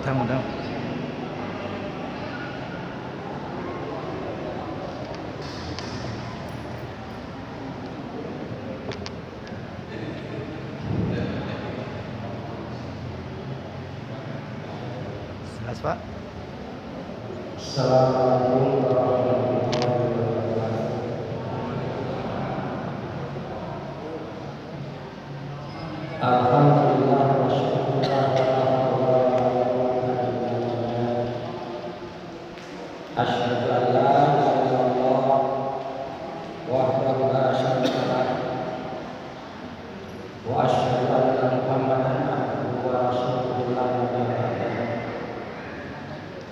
Mudah-mudahan. Jelas, Pak. Assalamualaikum warahmatullahi wabarakatuh. Alhamdulillah wa syukurullah asyhadu an la ilaha illallah wahdahu la syarika lah wa asyhadu anna Muhammadan abduhu wa rasuluhu la nabiyya ba'dahu.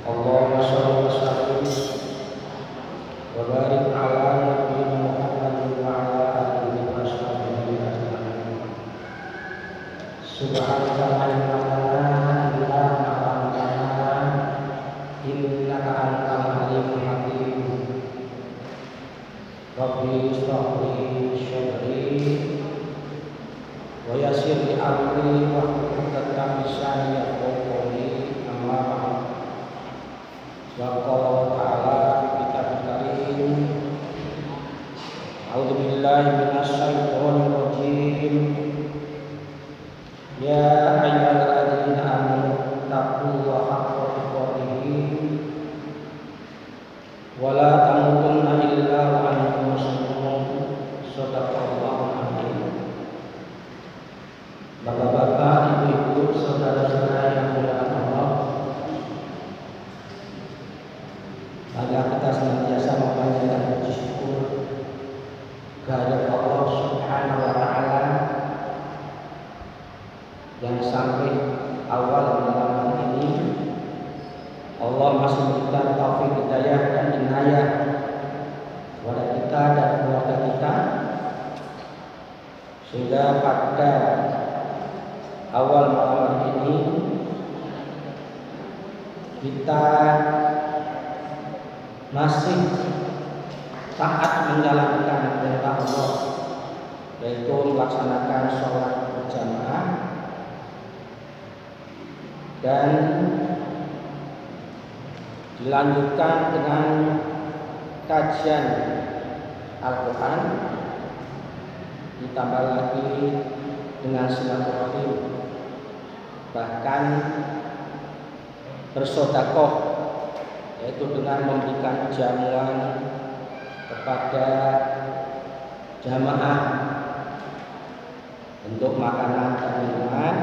Allahumma shalli wa sallim wa barik ala nabiyyina Muhammadin wa ala alihi wa sahbihi ajma'in. Subhanaka la ilma lana illa ma 'allamtana innaka antal alimul hakim. Rabbi ishrah li sadri wa yassir li amri wahlul 'uqdatam min lisani yafqahu qawli. Amma ba'd. Wa qala ta'ala fi kitabul karim, a'udzu billahi minasy syaithanir rajim. Ya ayyuhalladzina amanu taqullaha haqqa tuqatih wa la tamutunna illa wa antum muslimun. Shadaqallahul azim. Bapak-bapak, ibu-ibu, saudara-saudara yang dimuliakan Allah, agar kita senantiasa memanjatkan puji syukur kehadirat Allah Subhanahu wa taala yang sampai awal Ramadan ini Allah masih memberikan taufik hidayah dan inayah kepada kita dan keluarga kita, sehingga pada awal Ramadan ini kita masih taat menjalankan perintah Allah, yaitu melaksanakan sholat berjamaah dan dilanjutkan dengan kajian Al-Quran, ditambah lagi dengan silaturahim, bahkan bersedekah, yaitu dengan memberikan jamuan kepada jamaah untuk makanan dan minuman.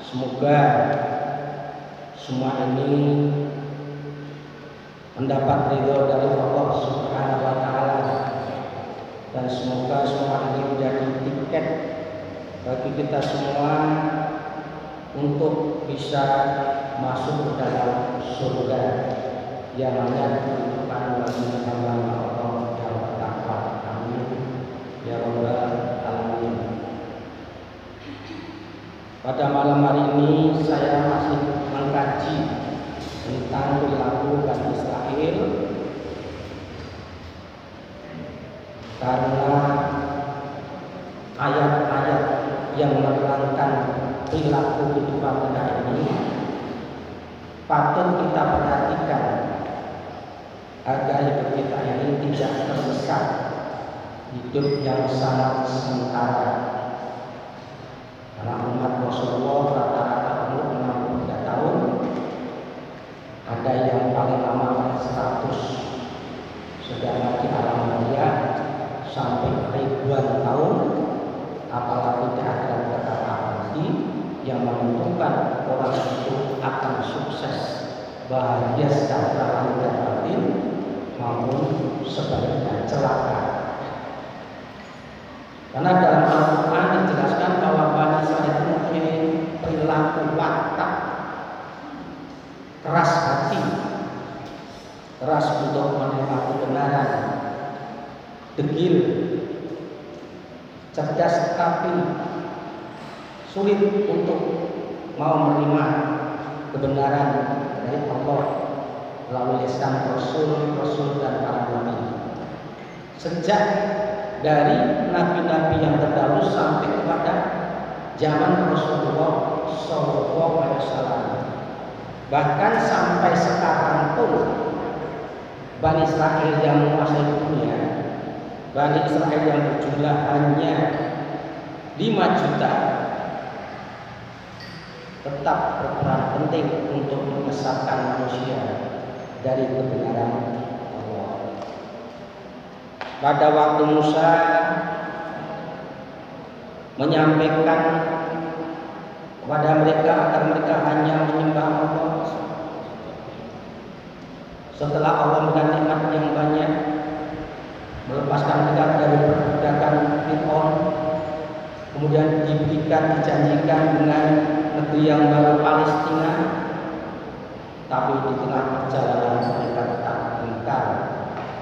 Semoga semua ini mendapat ridho dari Allah Subhanahu wa taala, dan semoga semua ini menjadi tiket bagi kita semua untuk bisa masuk ke dalam surga yang hanya ditentukan bagi hamba Allah yang bertakwa. Amin ya rabbal alamin. Pada malam hari ini saya masih mengkaji tentang perilaku Bani Israil, karena ayat-ayat yang menerangkan perilaku kehidupan kita ini patut kita perhatikan agar hidup kita ini tidak tersesat, hidup yang sangat sementara. Karena umat Rasulullah rata-rata umur 63 tahun, ada yang paling lama 100, sedangkan di alam dunia sampai ribuan tahun, apalagi di akhirat kekal abadi yang menentukan orang itu akan sukses, bahagia secara lahir dan batin, maupun sebaliknya celaka. Karena dalam Al-Quran dijelaskan bahwa Bani Israil itu mempunyai perilaku watak, keras hati, keras untuk menerima kebenaran, degil, cerdas tapi sulit untuk mau menerima kebenaran dari Allah melalui lisan Rasul dan para nabi. Sejak dari nabi-nabi yang terdahulu sampai kepada zaman Rasulullah SAW, Bahkan sampai sekarang pun Bani Israel yang menguasai dunia, Bani Israel yang berjumlah hanya 5 juta, tetap berperan penting untuk menyesatkan manusia dari kebenaran Allah. Pada waktu Musa menyampaikan kepada mereka agar mereka hanya menyembah Allah, setelah Allah memberikan nikmat yang banyak, melepaskan mereka dari perbudakan Fir'aun, kemudian dijanjikan dengan negeri yang baru Palestina, tapi di tengah perjalanan mereka tetap ingkar,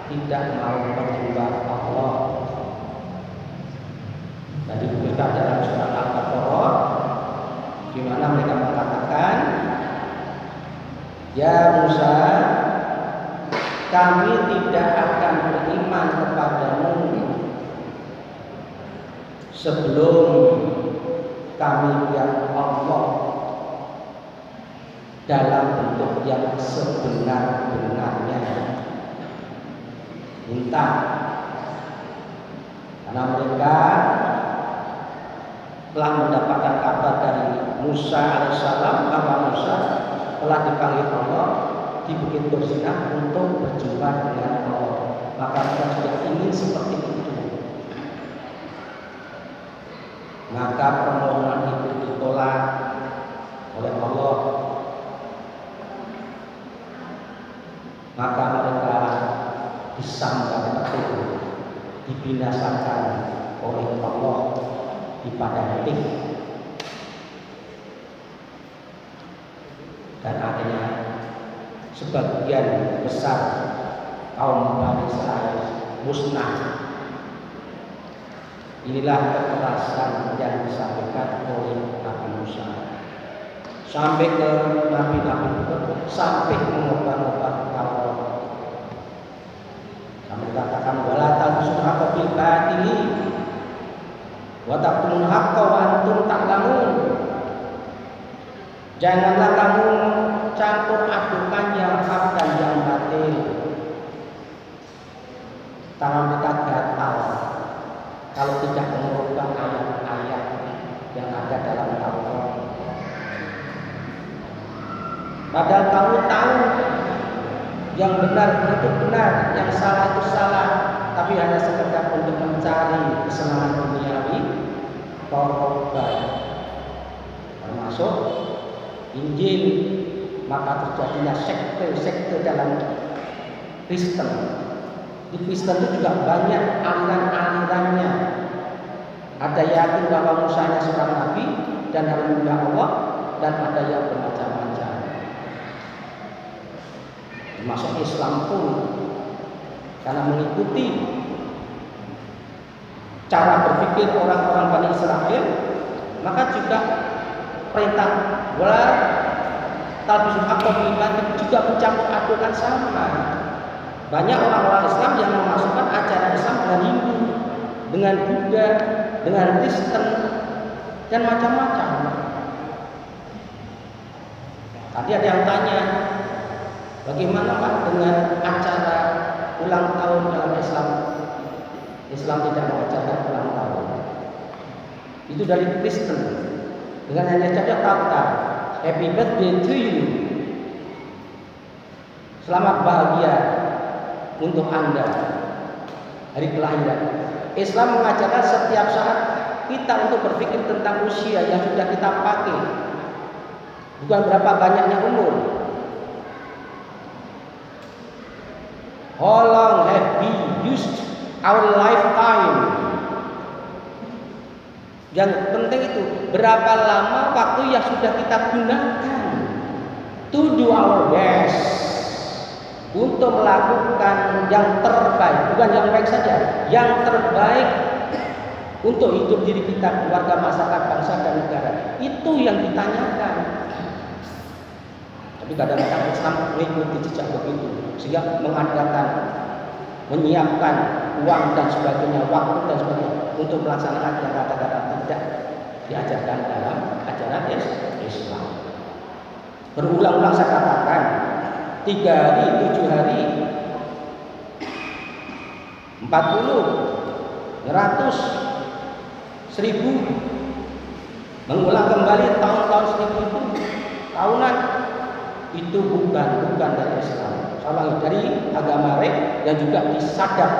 tidak mau menyembah Allah. Dan diberikan dalam surat Al-Baqarah, di mana mereka mengatakan, "Ya Musa, kami tidak akan beriman kepadamu sebelum kami lihat Allah dalam bentuk yang sebenar-benarnya." Minta, karena mereka telah mendapatkan kabar dari Musa alaihissalam bahwa Musa telah dipanggil Allah di Bukit Tursinah untuk berjumpa dengan Allah. Maka mereka juga ingin seperti itu. Maka permohonan itu ditolak oleh Allah. Maka mereka disambar petir, dibinasakan oleh Allah di padang Tif. Dan akhirnya sebagian besar kaum Bani Israel musnah. Inilah kekerasan yang disampaikan oleh Nabi Musa sampai ke nabi-nabi, sampai mengubah-ubah Allah. Kami katakan wala tansuh haqqa bil batili wa taqtumun haqqa wa antum ta'lamun. Janganlah kamu campur adukan yang hak dan yang batil. Tangan mereka gatal kalau tidak mengubah ayat-ayat yang ada dalam Taurat. Padahal kamu tahu yang benar itu benar, yang salah itu salah, tapi hanya sekedar untuk mencari kesenangan duniawi, korban, termasuk Injil. Maka terjadinya sekte-sekte dalam Kristen. Di Kristen itu juga banyak aliran-alirannya. Ada yakin bahwa Musa hanya seorang nabi dan harus menyembah Allah, dan ada yang bermacam-macam. Termasuk Islam pun, karena mengikuti cara berpikir orang-orang Bani Israel, maka juga perintah wala talbisul haqqa bil batil juga mencampur adukan sama. Banyak orang-orang Islam yang memasukkan ajaran Islam dengan Hindu, dengan Buddha, dengan Kristen, dan macam-macam. Tadi ada yang tanya, bagaimana Pak dengan acara ulang tahun dalam Islam? Islam tidak mengajarkan ulang tahun. Itu dari Kristen. Dengan hanya saja kata happy birthday to you, selamat bahagia untuk Anda hari kelahiran. Islam mengajarkan setiap saat kita untuk berpikir tentang usia yang sudah kita pakai, bukan berapa banyaknya umur. How long have we used our lifetime? Yang penting itu berapa lama waktu yang sudah kita gunakan to do our best untuk melakukan yang terbaik, bukan yang baik saja, yang terbaik untuk hidup diri kita, keluarga, masyarakat, bangsa dan negara. Itu yang ditanyakan. Tapi kadang-kadang Islam mengikuti jejak begitu, sehingga mengadakan, menyiapkan uang dan sebagainya, waktu dan sebagainya untuk melaksanakan yang kata-kata tidak diajarkan dalam ajaran Islam. Berulang-ulang saya katakan, 3 hari, 7 hari, 40, 100, 1000, mengulang kembali tahun-tahun 1000 itu tahunan, itu bukan dari Islam. Dari agama lain yang juga disadap,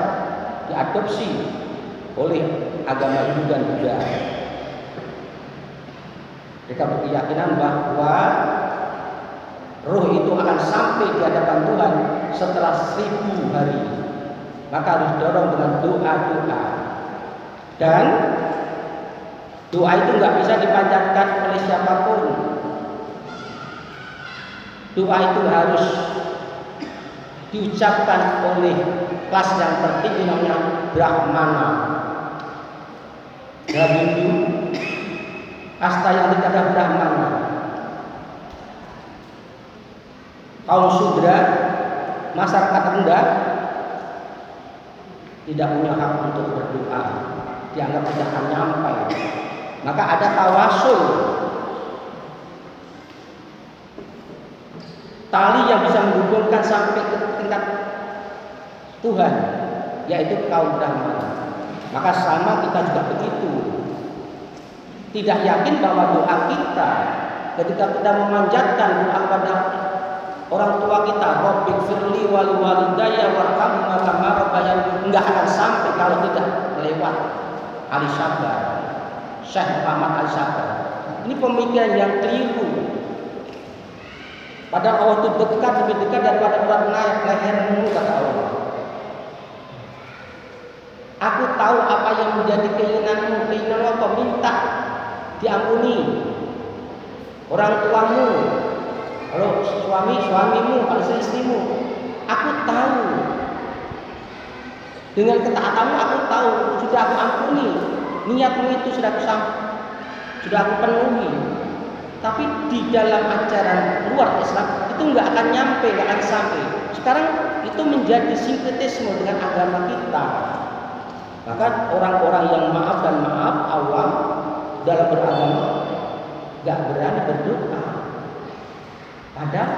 diadopsi oleh agama Hindu dan Buddha. Mereka berkeyakinan bahwa roh itu akan sampai di hadapan Tuhan setelah 1000 hari. Maka harus dorong dengan doa-doa. Dan doa itu nggak bisa dipanjatkan oleh siapapun. Doa itu harus diucapkan oleh kelas yang tertinggi namanya Brahmana. Dalam Hindu, kasta yang tidak ada Brahmana. Kaum Sudra, masyarakat rendah, tidak punya hak untuk berdoa, dianggap tidak akan nyampai. Maka ada tawasul, tali yang bisa menghubungkan sampai ke tingkat Tuhan, yaitu kaum Brahmana. Maka sama kita juga begitu. Tidak yakin bahwa doa kita ketika kita memanjatkan doa kepada orang tua kita, Rabbik firli wali walidayya warhamhuma kama rabbayani, enggak akan sampai kalau tidak lewat Ali Sabar, Syekh Muhammad Ali Sabar. Ini pemikiran yang keliru. Padahal Allah itu dekat, lebih dekat daripada urat naik lehermu, kata Allah. Aku tahu apa yang menjadi keinginanmu, keinginanmu apa? Minta diampuni orang tuamu, kalau suamimu, kalau istrimu. Aku tahu. Dengan ketaatanmu aku tahu, sudah aku ampuni. Niatmu itu sudah aku penuhi. Tapi di dalam ajaran luar Islam itu nggak akan nyampe, nggak akan sampai. Sekarang itu menjadi sinkretisme dengan agama kita. Maka orang-orang yang maaf awam dalam beragama nggak berani berdoa. Padahal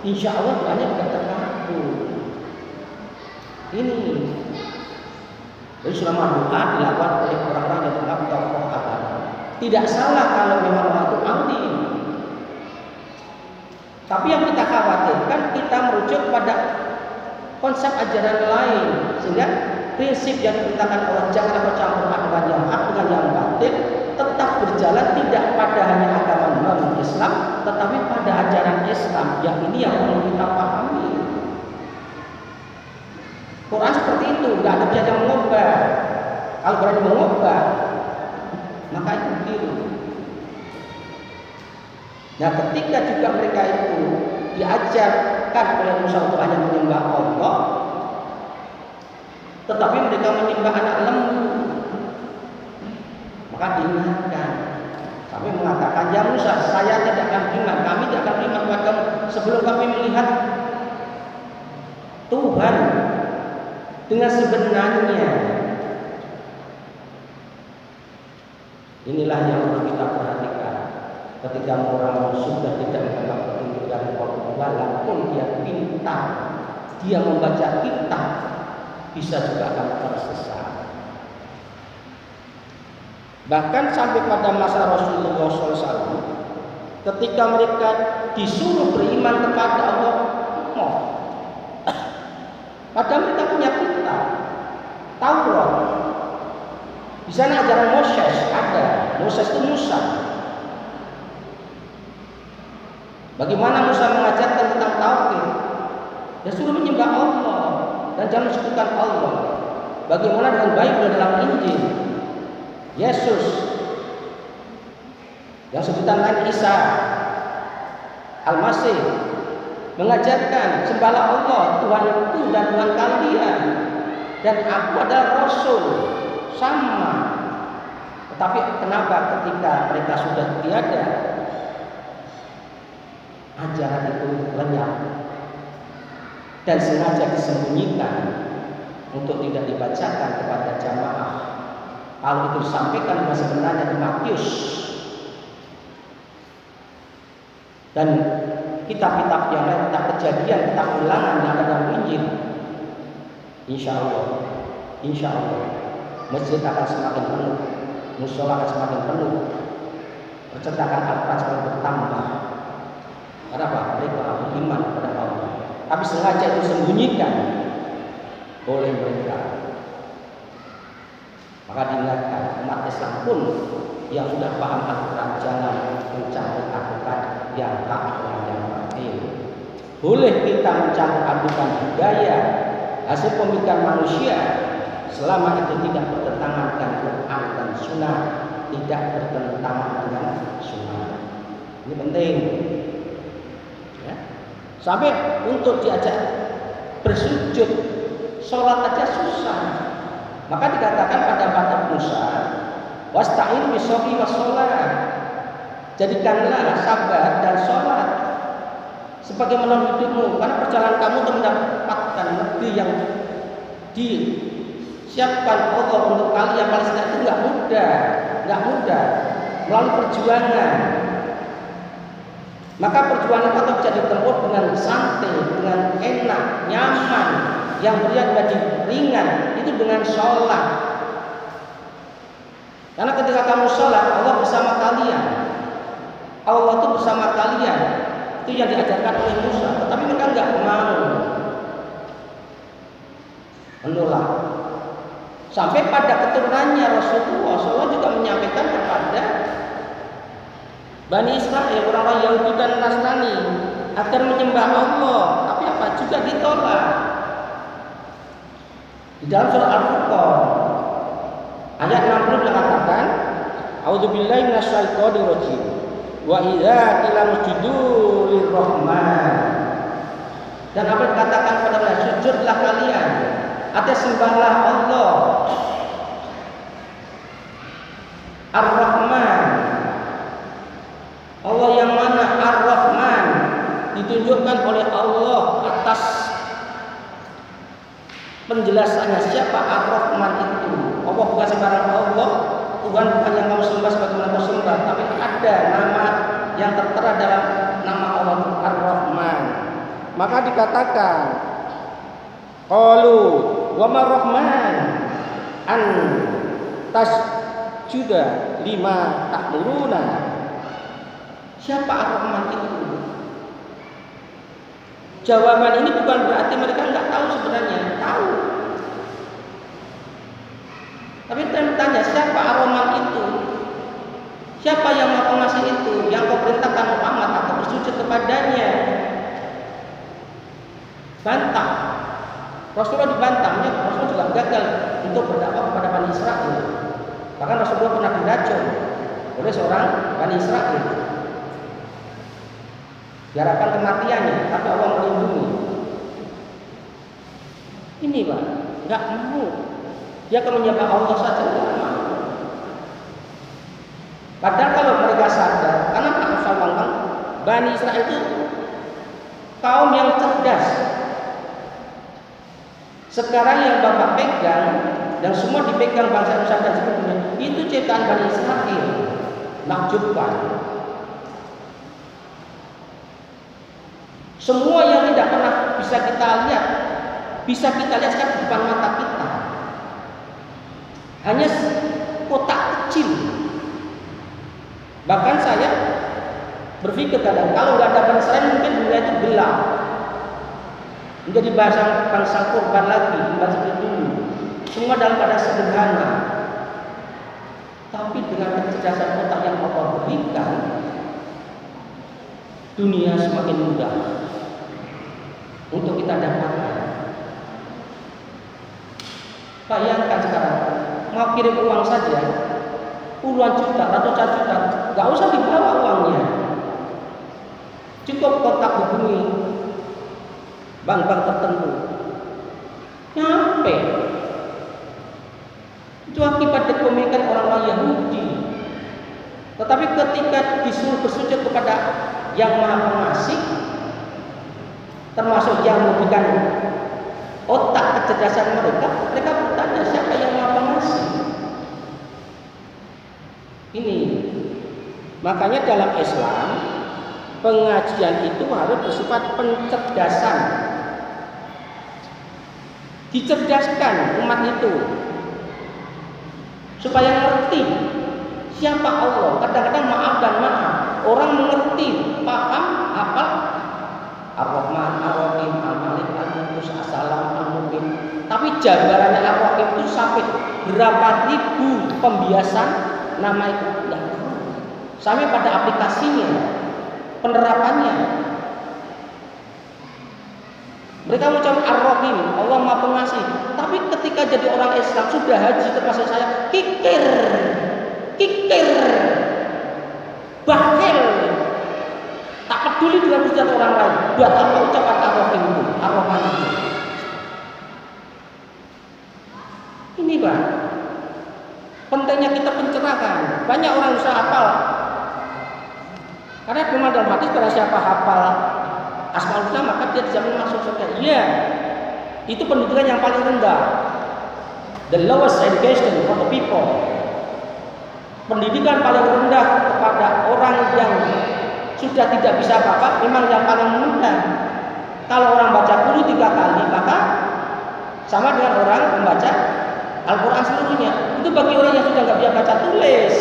insya Allah doanya tidak terkabul. Ini jadi selama doa dilakukan oleh orang-orang yang menganggap tokoh agama. Tidak salah kalau memang orang itu alim. Tapi yang kita khawatirkan kita merujuk pada konsep ajaran lain, sehingga prinsip yang diperintahkan Allah jangan bercampur dengan yang hak dengan yang batil tetap berjalan tidak pada hanya agama non-Islam, tetapi pada ajaran Islam. Yang ini yang perlu kita pahami. Quran seperti itu, nggak ada yang mengubah. Kalau berani mengubah, maka itu keliru. Nah, ketika juga mereka itu diajarkan oleh Musa untuk hanya menyembah Allah, tetapi mereka menyembah anak lembu, maka diingatkan. Kami mengatakan, ya Musa, saya tidak akan beriman, kami tidak akan beriman padamu sebelum kami melihat Tuhan dengan sebenarnya. Inilah yang perlu kita perhatikan. Ketika orang sudah tidak mengenal petunjuk dari Allah, walaupun dia pintar, dia membaca kitab, bisa juga akan tersesat. Bahkan sampai pada masa Rasulullah SAW, ketika mereka disuruh beriman kepada Allah, padahal mereka punya kitab, Taurat. Di sana ajaran Moses ada. Moses itu Musa. Bagaimana Musa mengajarkan tentang tauhid? Dia suruh menyembah Allah dan jangan sekutukan Allah. Bagaimana dengan Bible dalam Injil? Yesus yang sebutan lain Isa Al-Masih mengajarkan sembahlah Allah, Tuhanku dan Tuhan kalian, dan aku adalah Rasul. Sama. Tetapi kenapa ketika mereka sudah tiada, ajaran itu lenyap dan sengaja disembunyikan untuk tidak dibacakan kepada jamaah. Hal itu disampaikan dengan sebenarnya di Matius. Dan kitab-kitab yang lain, kitab Kejadian, kitab Ulangan yang ada dalam Injil, insya Allah masjid akan semakin penuh, musola akan semakin penuh, percetakan Al-Quran semakin bertambah. Kenapa? Mereka beriman kepada Allah. Tapi sengaja itu sembunyikan oleh mereka. Maka diingatkan umat Islam pun yang sudah paham Al-Quran jangan mencampur adukan yang tak dengan yang batil. Boleh kita mencampur adukan budaya hasil pemikiran manusia selama itu tidak bertentangan dengan Quran dan Sunnah, tidak bertentangan dengan Sunnah. Ini penting. Ya. Sampai untuk diajak bersujud, sholat aja susah. Maka dikatakan pada batas Musa, wasta'in bisobri wassolat. Jadikanlah sabar dan sholat sebagai menolong hidupmu, karena perjalanan kamu untuk mendapatkan negeri yang disiapkan Allah untuk kalian Palestina itu nggak mudah, melalui perjuangan. Maka perjuangan itu bisa ditempuh dengan santai, dengan enak, nyaman, yang berat menjadi ringan itu dengan sholat. Karena ketika kamu sholat, Allah bersama kalian. Allah itu bersama kalian. Itu yang diajarkan oleh Musa. Tetapi mereka nggak mau menolak. Sampai pada keturunannya Rasulullah juga menyampaikan kepada Bani Israel, orang-orang Yahudi dan Nasrani, agar menyembah Allah. Tapi apa juga ditolak. Di dalam surah Al-Furqan ayat 60 dikatakan, A'udzubillahi minasyaitonirrajim. Wa idza qila usjudu lirrahman. Dan apa dikatakan kepada mereka, sujudlah kalian, atau sembahlah Allah Ar-Rahman. Allah yang mana? Ar-Rahman. Ditunjukkan oleh Allah atas penjelasannya siapa Ar-Rahman itu. Allah bukan sembarang Allah, Tuhan bukan yang kamu sembah sebagaimana kamu sembah, tapi ada nama yang tertera dalam nama Allah Ar-Rahman. Maka dikatakan, qalu wa mar-rahman an tasjuda lima ta'muruna. Siapa Ar-Rahman itu? Jawaban ini bukan berarti mereka nggak tahu sebenarnya, tahu. Tapi kita bertanya, siapa Ar-Rahman itu? Siapa yang Maha Pengasih itu? Yang kau perintahkan Muhammad atau bersujud kepadanya? Bantah. Rasulullah dibantahnya, Rasulullah juga gagal untuk berdakwah kepada Bani Israel. Bahkan Rasulullah pernah diracun oleh seorang Bani Israel. Diharapkan kematiannya, tapi Allah melindungi. Ini Pak, nggak mau. Dia akan menyembah Allah saja, nggak mau. Padahal kalau mereka sadar, karena Pak Rasulullah, Bani Israel itu kaum yang cerdas. Sekarang yang Bapak pegang dan semua dipegang bangsa Nusa dan sebagainya, itu ciptaan Bani Israel. Nakjubkan. Semua yang tidak pernah bisa kita lihat, bisa kita lihat sekarang di depan mata kita. Hanya kotak kecil. Bahkan saya berpikir kadang kalau nggak ada Bani Israel mungkin dunia itu gelap, menjadi bangsa korban lagi, bangsa itu semua dalam keadaan sederhana. Tapi dengan kecerdasan otak yang Allah berikan, dunia semakin mudah untuk kita dapatkan. Bayangkan sekarang mau kirim uang saja puluhan juta, ratusan juta, nggak usah dibawa uangnya, cukup kontak hubungi bank-bank tertentu, nyampe. Itu akibat kepemilikan orang-orang Yahudi. Tetapi ketika disuruh bersujud kepada yang Maha Pengasih, termasuk yang memberikan otak kecerdasan mereka bertanya siapa yang Maha Pengasih. Ini makanya dalam Islam Pengajian itu harus bersifat pencerdasan. Dicerdaskan umat itu supaya ngerti siapa Allah. Kadang-kadang maaf dan maaf, orang mengerti, paham, hafal Ar-Rahman, Ar-Rahim, Al-Malik, Al-Qudus, As-Salam, Al-Mu'min. Tapi jabarannya Ar-Rahim itu sampai berapa ribu pembiasan nama itu tidak tahu. Sampai pada aplikasinya, penerapannya. Mereka mengucapkan Ar-Rahim, Allah Maha Pengasih. Tapi ketika jadi orang Islam sudah haji termasuk saya, kikir, bakhil, tak peduli dengan ujian orang lain. Buat apa ucapan Ar-Rahim itu, Ar-Rahman itu? Ini Pak, pentingnya kita pencerahan. Banyak orang usaha hafal. Karena memang dalam hadis pada siapa hafal Asmaul Husna maka dia dijamin masuk surga. Iya, itu pendidikan yang paling rendah. The lowest education for the people. Pendidikan paling rendah kepada orang yang sudah tidak bisa apa-apa, memang yang paling rendah. Kalau orang baca dulu 3 kali, maka sama dengan orang membaca Al-Quran seluruhnya. Itu bagi orang yang sudah nggak bisa baca tulis.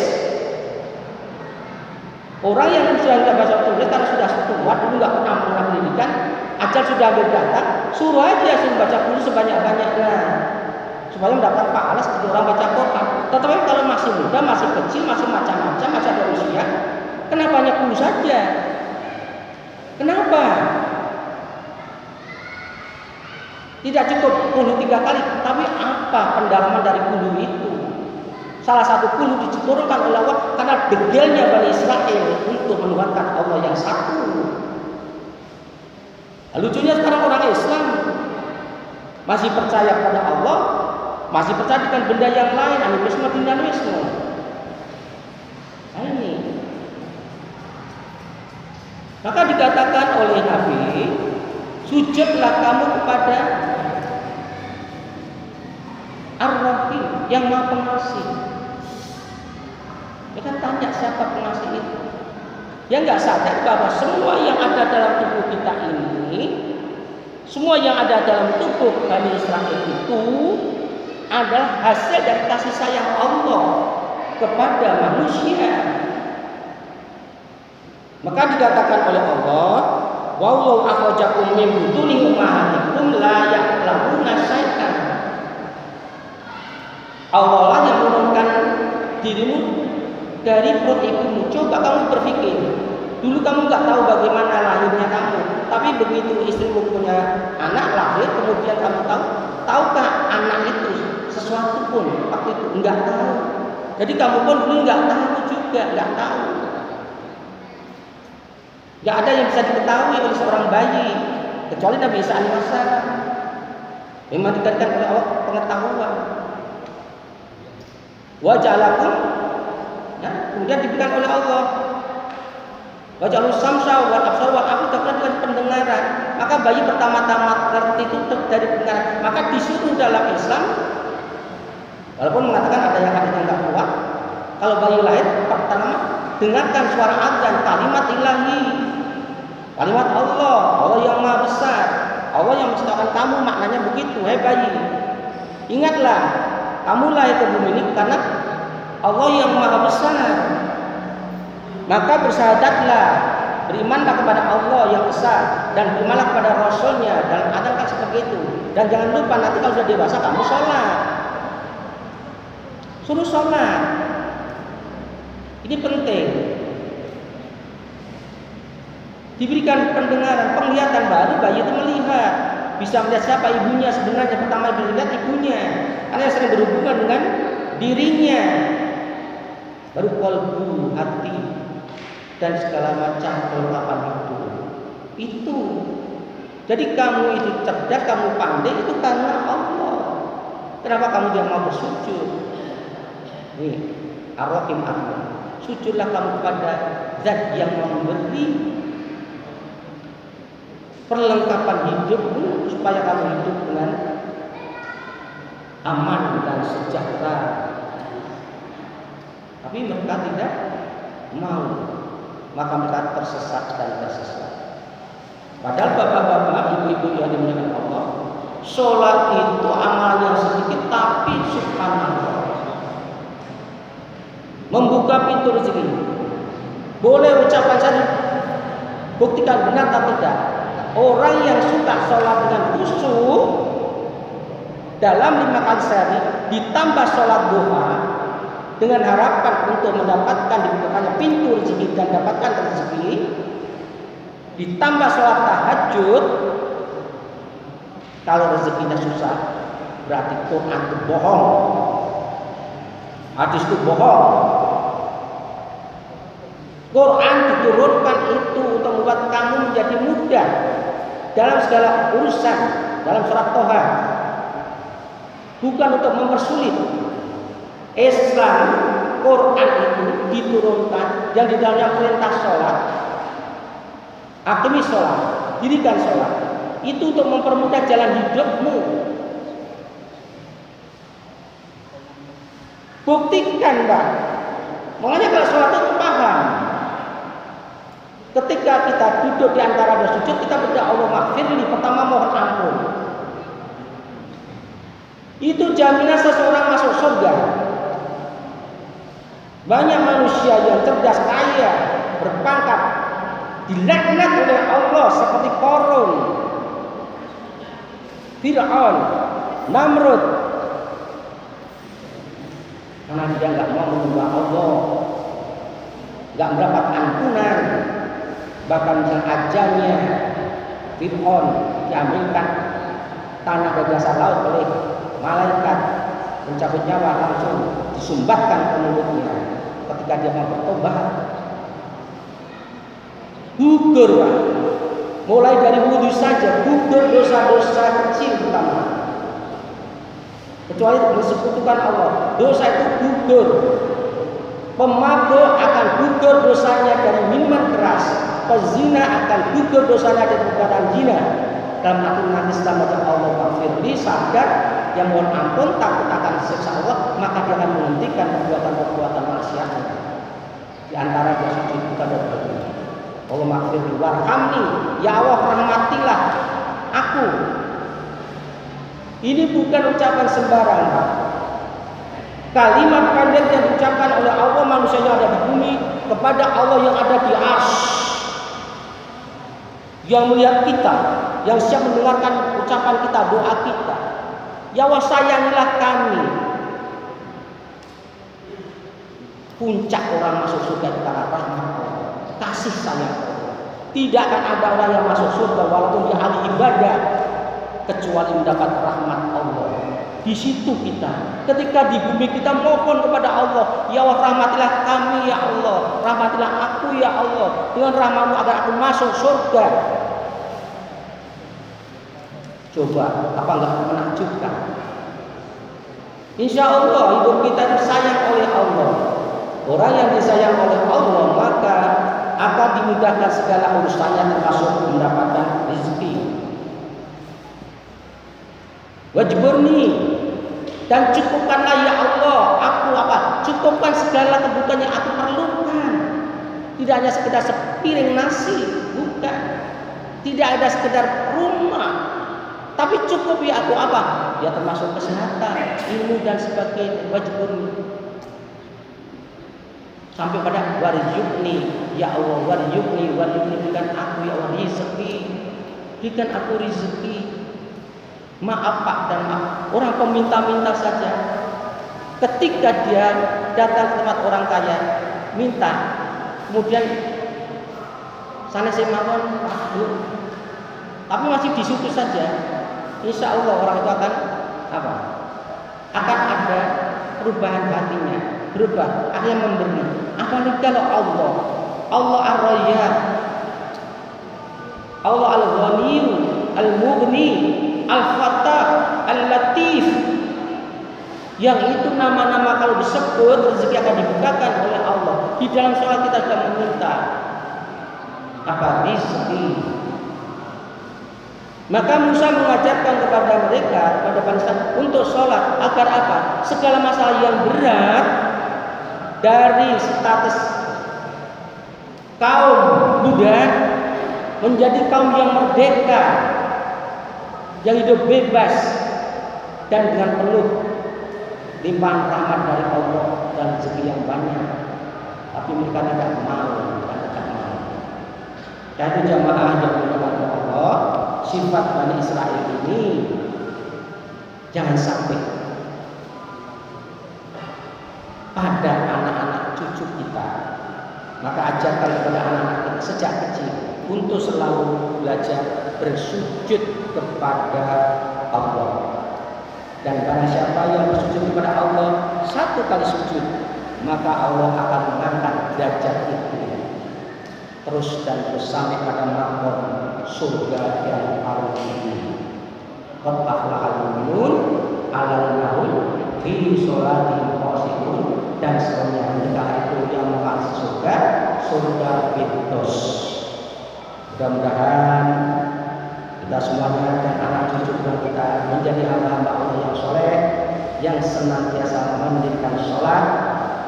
Orang yang sudah nggak baca tulis karena sudah tua, dulu nggak pernah pendidikan, ajal sudah ambil datang, suruh aja suruh baca dulu sebanyak-banyaknya supaya mendapat pahala seperti orang baca Quran. Tetapi kalau masih muda, masih kecil, masih macam-macam, masih ada usia, kenapa hanya dulu saja? Kenapa? Tidak cukup puluh 3 kali, tapi apa pendalaman dari puluh itu? Salah satu puluh diturunkan oleh Allah karena degelnya Bani Israel untuk menuhankan Allah yang satu. Lucunya sekarang orang Islam masih percaya kepada Allah, masih percaya dengan benda yang lain, animisme, dinamisme. Nah ini. Maka dikatakan oleh Nabi, sujudlah kamu kepada Ar-Rahim yang Maha Pengasih. Kita tanya siapa pengasih itu? Yang nggak sadar bahwa semua yang ada dalam tubuh kita ini, semua yang ada dalam tubuh Bani Israel itu adalah hasil dari kasih sayang Allah kepada manusia. Maka dikatakan oleh Allah, wallahu akhrajakum min butuni ummahatikum la ya'lamuna syai'an. Allah lah yang menurunkan dirimu dari perut ibumu. Coba kamu berpikir, dulu kamu nggak tahu bagaimana lahirnya kamu, tapi begitu istrimu punya anak lahir, kemudian kamu tahu, tahukah anak itu sesuatu pun waktu itu nggak tahu. Jadi kamu pun dulu nggak tahu juga, nggak tahu. Nggak ada yang bisa diketahui oleh seorang bayi kecuali Nabi Isa alaihissalam. Memang dikatakan oleh Allah pengetahuan. Waja'alakum, ya, kemudian diberikan oleh Allah. Waja'alus samsa wal absar wal afida dengan pendengaran. Maka bayi pertama-tama ngerti itu dari pendengaran. Maka disuruh dalam Islam, walaupun mengatakan ada yang hadisnya nggak kuat, kalau bayi lahir pertama dengarkan suara azan, kalimat ilahi, kalimat Allah, Allah yang maha besar, Allah yang menciptakan kamu, maknanya begitu. Hai bayi, ingatlah kamu lahir ke bumi ini karena Allah yang maha besar. Maka bersyahadatlah, berimanlah kepada Allah yang besar dan berimanlah kepada Rasulnya. Dalam adab kan seperti itu. Dan jangan lupa nanti kalau sudah dewasa kamu sholat, suruh sholat. Ini penting. Diberikan pendengaran, penglihatan, baru bayi itu melihat, bisa melihat siapa ibunya sebenarnya. Pertama dilihat ibunya, karena yang sering berhubungan dengan dirinya. Baru kalbu, hati, dan segala macam kelengkapan itu. Jadi kamu itu cerdas, kamu pandai itu karena Allah. Kenapa kamu jangan mau bersujud? Nih, Ar-Rahim Ar-Rahim. Sujudlah kamu kepada Zat yang memberi perlengkapan hidupmu supaya kamu hidup dengan aman dan sejahtera. Tapi mereka tidak mau. maka mereka tersesat dan tersesat. Padahal bapak-bapak, ibu-ibu yang dimuliakan Allah, sholat itu amal yang sedikit tapi subhanallah membuka pintu rezeki. Boleh ucapan saja, buktikan benar atau tidak. Orang yang suka sholat dengan khusyuk dalam 5 kali sehari ditambah sholat duha dengan harapan untuk mendapatkan dibukakannya pintu rezeki dan dapatkan rezeki, ditambah sholat tahajud, kalau rezekinya susah berarti Quran itu bohong, hadis itu bohong. Quran diturunkan itu untuk membuat kamu menjadi mudah dalam segala urusan, dalam surat Toha, bukan untuk mempersulit. Islam, Quran itu diturunkan yang di dalamnya perintah sholat, aqimi sholat, dirikan sholat, itu untuk mempermudah jalan hidupmu. Buktikan, Mbak. Makanya kalau sholat itu paham. Ketika kita duduk di antara dua sujud, kita berdoa Allah maghfirli, pertama mohon ampun. Itu jaminan seseorang masuk surga. Banyak manusia yang cerdas, kaya, berpangkat, dilaknat oleh Allah seperti Qarun, Fir'aun, Namrud, karena dia nggak mau menyembah Allah, nggak mendapat ampunan. Bahkan yang ajalnya Fir'aun diambilkan tanah dan dasar laut oleh malaikat mencabut nyawa, langsung disumbatkan ke mulutnya ketika dia mau bertobat. Gugur, Pak. Mulai dari wudhu saja gugur dosa-dosa kecil pertama. Kecuali bersekutukan Allah, dosa itu gugur. Pemabuk akan gugur dosanya dari minuman keras. Pezina akan gugur dosanya dari perbuatan zina. Dalam nanti setelah baca Allah maghfirli, sadar yang mohon ampun, takut akan siksa Allah, maka dia akan menghentikan perbuatan-perbuatan maksiat. Di antara dia sujud bukan dan berbeda. Allah maghfirli warhamni, ya Allah rahmatilah aku. Ini bukan ucapan sembarangan. Kalimat pendek yang diucapkan oleh Allah manusia yang ada di bumi kepada Allah yang ada di arsy, yang melihat kita, yang siap mendengarkan ucapan kita, doa kita. Ya Allah sayangilah kami. Puncak orang masuk surga itu karena rahmat Allah, kasih sayang Allah. Tidak akan ada orang yang masuk surga walaupun dia ahli ibadah kecuali mendapat rahmat Allah. Di situ kita, ketika di bumi kita mohon kepada Allah, ya Allah rahmatilah kami ya Allah, rahmatilah aku ya Allah, dengan rahmat-Mu agar aku masuk surga. Coba, apa enggak menakjubkan? Insya Allah hidup kita disayang oleh Allah. Orang yang disayang oleh Allah maka akan dimudahkan segala urusannya termasuk mendapatkan rezeki. Wajburni, dan cukupkanlah ya Allah aku cukupkan segala kebutuhan yang aku perlukan. Tidak hanya sekedar sepiring nasi, bukan. Tidak ada sekedar rumah, tapi cukup ya aku ya termasuk kesehatan, ilmu dan sebagainya. Wajburni, sampai pada warzuqni ya Allah, warzuqni berikan aku ya Allah rezeki, berikan aku rezeki. Maaf Pak dan maaf, orang peminta-minta saja. Ketika dia datang ke tempat orang kaya minta, kemudian sana saya mawon tapi masih di situ saja, insya Allah orang itu akan akan ada perubahan hatinya, berubah, akhirnya memberi. Apalagi kalau Allah Ar-Rayyad, Allah Al-Ghani, Al-Mughni, Al-Fatah, Al-Latif, yang itu nama-nama kalau disebut rezeki akan dibukakan oleh Allah. Di dalam sholat kita sudah meminta rezeki. Maka Musa mengajarkan kepada mereka, kepada bangsa untuk sholat agar segala masalah yang berat dari status kaum muda menjadi kaum yang merdeka, yang hidup bebas dan dengan penuh limpahan rahmat dari Allah dan rezeki yang banyak. Tapi mereka tidak mau. Jadi jamaah yang dimuliakan Allah, sifat Bani Israel ini jangan sampai pada anak-anak cucu kita. Maka ajarkan kepada anak-anak kita sejak kecil untuk selalu belajar bersujud kepada Allah. Dan barang siapa yang bersujud kepada Allah satu kali sujud, maka Allah akan mengangkat derajat itu terus dan terus sampai pada maqam surga yang paling tinggi. Qad aflahal mu'minun alladzina fi sholatihim khashi'un, dan sebenarnya mereka itu yang masuk surga, surga Firdaus. Mudah-mudahan kita semuanya dan anak cucu kita menjadi hamba-hamba Allah yang soleh, yang senantiasa mendirikan sholat,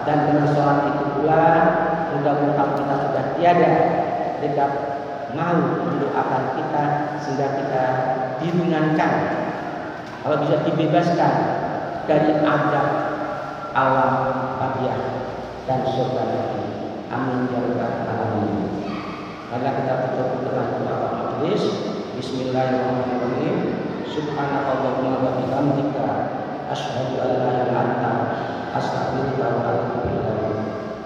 dan dengan sholat itu pula mudah-mudahan kita sudah tiada tidak mau mendoakan kita sehingga kita diringankan, kalau bisa dibebaskan dari azab alam barzakh dan surga nanti. Amin ya rabbal alamin. Mari kita tutup dengan doa majelis. Bismillahirrahmanirrahim. Subhanakallahumma wa bihamdika asyhadu an la ilaha illa anta astaghfiruka wa atubu ilaik.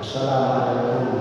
Assalamualaikum